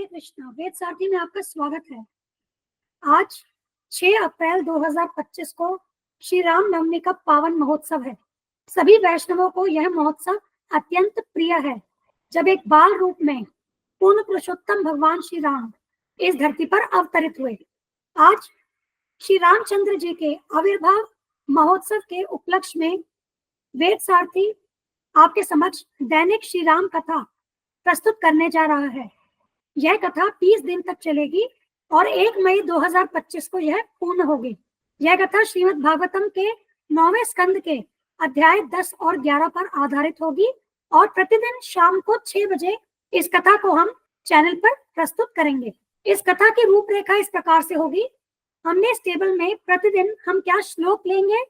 कृष्णा। वेद सारथी में आपका स्वागत है। आज 6 अप्रैल 2025 को श्री राम नवमी का पावन महोत्सव है। सभी वैष्णवों को यह महोत्सव अत्यंत प्रिय है, जब एक बाल रूप में पूर्ण पुरुषोत्तम भगवान श्री राम इस धरती पर अवतरित हुए। आज श्री रामचंद्र जी के आविर्भाव महोत्सव के उपलक्ष्य में वेद सारथी आपके समक्ष दैनिक श्री राम कथा प्रस्तुत करने जा रहा है। यह कथा 30 दिन तक चलेगी और 1 मई 2025 को यह पूर्ण होगी। यह कथा श्रीमद् भागवतम के 9वें स्कंद के अध्याय 10 और 11 पर आधारित होगी और प्रतिदिन शाम को 6 बजे इस कथा को हम चैनल पर प्रस्तुत करेंगे। इस कथा की रूपरेखा इस प्रकार से होगी। हमने इस टेबल में प्रतिदिन हम क्या श्लोक लेंगे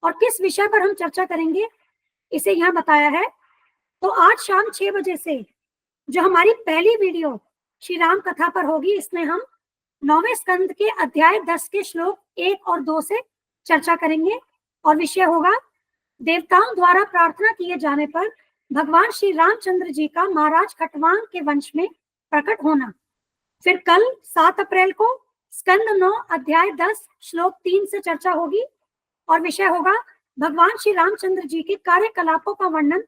और किस विषय पर हम चर्चा करेंगे, इसे यहाँ बताया है। तो आज शाम 6 बजे से जो हमारी पहली वीडियो श्री राम कथा पर होगी, इसमें हम 9वें स्कंद के अध्याय 10 के श्लोक 1 और 2 से चर्चा करेंगे और विषय होगा देवताओं द्वारा प्रार्थना किए जाने पर भगवान श्री रामचंद्र जी का महाराज खटवांग के वंश में प्रकट होना। फिर कल 7 अप्रैल को स्कंद 9 अध्याय 10 श्लोक 3 से चर्चा होगी और विषय होगा भगवान श्री रामचंद्र जी के कार्यकलापों का वर्णन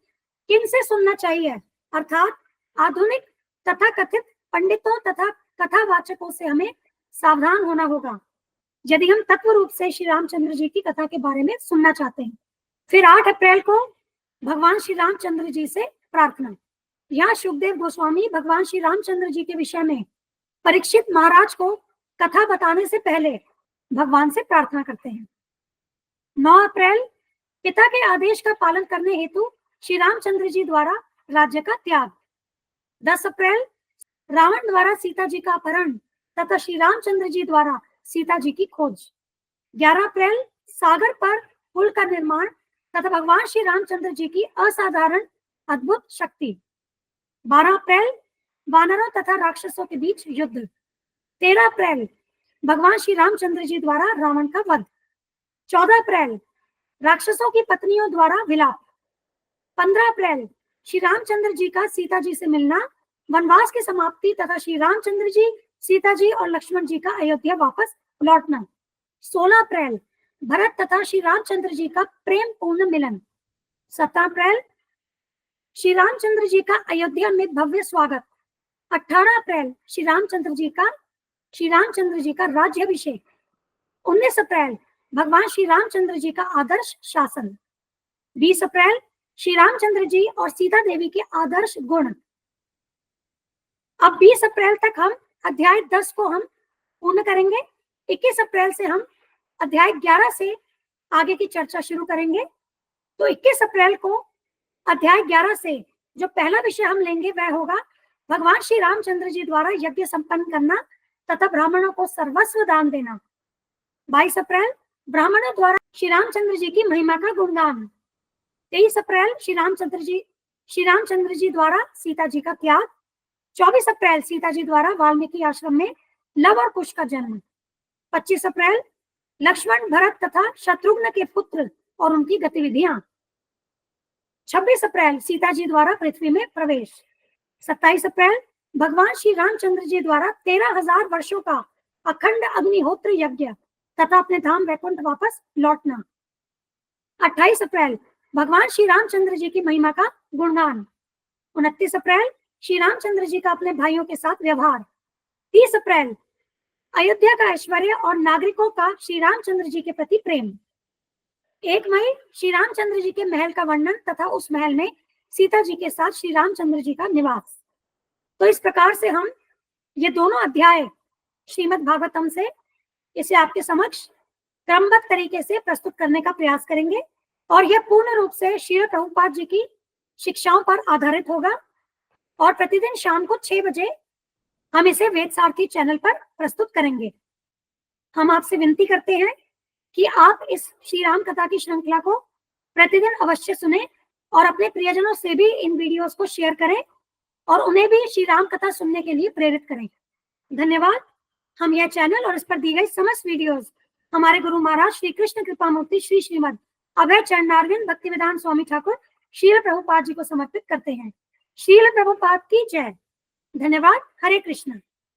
किन से सुनना चाहिए, अर्थात आधुनिक तथा कथित पंडितों तथा कथावाचकों से हमें सावधान होना होगा यदि हम तत्व रूप से श्री रामचंद्र जी की कथा के बारे में सुनना चाहते हैं। फिर 8 अप्रैल को भगवान श्री रामचंद्र जी से प्रार्थना। यहाँ सुखदेव गोस्वामी भगवान श्री रामचंद्र जी के विषय में परीक्षित महाराज को कथा बताने से पहले भगवान से प्रार्थना करते हैं। 9 अप्रैल पिता के आदेश का पालन करने हेतु श्री रामचंद्र जी द्वारा राज्य का त्याग। 10 अप्रैल रावण द्वारा सीता जी का अपहरण तथा श्री रामचंद्र जी द्वारा सीता जी की खोज। 11 अप्रैल सागर पर पुल का निर्माण तथा भगवान श्री रामचंद्र जी की असाधारण अद्भुत शक्ति। 12 अप्रैल वानरों तथा राक्षसों के बीच युद्ध। 13 अप्रैल भगवान श्री रामचंद्र जी द्वारा रावण का वध। 14 अप्रैल राक्षसों की पत्नियों द्वारा विलाप। 15 अप्रैल श्री रामचंद्र जी का सीता जी से मिलना, वनवास की समाप्ति तथा श्री रामचंद्र जी, सीता जी और लक्ष्मण जी का अयोध्या वापस लौटना। 16 अप्रैल भरत तथा श्री रामचंद्र जी का प्रेम पूर्ण मिलन। 17 अप्रैल श्री रामचंद्र जी का अयोध्या में भव्य स्वागत। 18 अप्रैल श्री रामचंद्र जी का राज्याभिषेक। 19 अप्रैल भगवान श्री रामचंद्र जी का आदर्श शासन। 20 अप्रैल श्री रामचंद्र जी और सीता देवी के आदर्श गुण। अब 20 अप्रैल तक हम अध्याय 10 को हम पूर्ण करेंगे। 21 अप्रैल से हम अध्याय 11 से आगे की चर्चा शुरू करेंगे। तो 21 अप्रैल को अध्याय 11 से जो पहला विषय हम लेंगे वह होगा भगवान श्री रामचंद्र जी द्वारा यज्ञ संपन्न करना तथा ब्राह्मणों को सर्वस्व दान देना। 22 अप्रैल ब्राह्मणों द्वारा श्री रामचंद्र जी की महिमा का गुणगान। 23 अप्रैल श्री रामचंद्र जी द्वारा सीता जी का त्याग। 24 अप्रैल सीता जी द्वारा वाल्मीकि आश्रम में लव और कुश का जन्म। 25 अप्रैल लक्ष्मण, भरत तथा शत्रुघ्न के पुत्र और उनकी गतिविधियां। 26 अप्रैल सीता जी द्वारा पृथ्वी में प्रवेश। 27 अप्रैल भगवान श्री रामचंद्र जी द्वारा 13,000 वर्षों का अखंड अग्निहोत्र यज्ञ तथा अपने धाम वैकुंठ वापस लौटना। 28 अप्रैल भगवान श्री रामचंद्र जी की महिमा का गुणगान। 29 अप्रैल श्री रामचंद्र जी का अपने भाइयों के साथ व्यवहार। 30 अप्रैल अयोध्या का ऐश्वर्य और नागरिकों का श्री रामचंद्र जी के प्रति प्रेम। 1 मई श्री रामचंद्र जी के महल का वर्णन तथा उस महल में सीता जी के साथ श्री रामचंद्र जी का निवास। तो इस प्रकार से हम ये दोनों अध्याय श्रीमद् भागवतम से इसे आपके समक्ष क्रमबद्ध तरीके से प्रस्तुत करने का प्रयास करेंगे और यह पूर्ण रूप से श्रील प्रभुपाद जी की शिक्षाओं पर आधारित होगा और प्रतिदिन शाम को 6 बजे हम इसे वेद सारथी चैनल पर प्रस्तुत करेंगे। हम आपसे विनती करते हैं कि आप इस श्री राम कथा की श्रृंखला को प्रतिदिन अवश्य सुने और अपने प्रियजनों से भी इन वीडियोस को शेयर करें और उन्हें भी श्री राम कथा सुनने के लिए प्रेरित करें। धन्यवाद। हम यह चैनल और इस पर दी गई समस्त वीडियोस हमारे गुरु महाराज श्री कृष्ण कृपा मूर्ति श्री श्रीमद अभय चरणारविंद भक्तिवेदांत स्वामी ठाकुर श्रील प्रभुपाद जी को समर्पित करते हैं। श्रील प्रभुपाद की जय। धन्यवाद। हरे कृष्णा।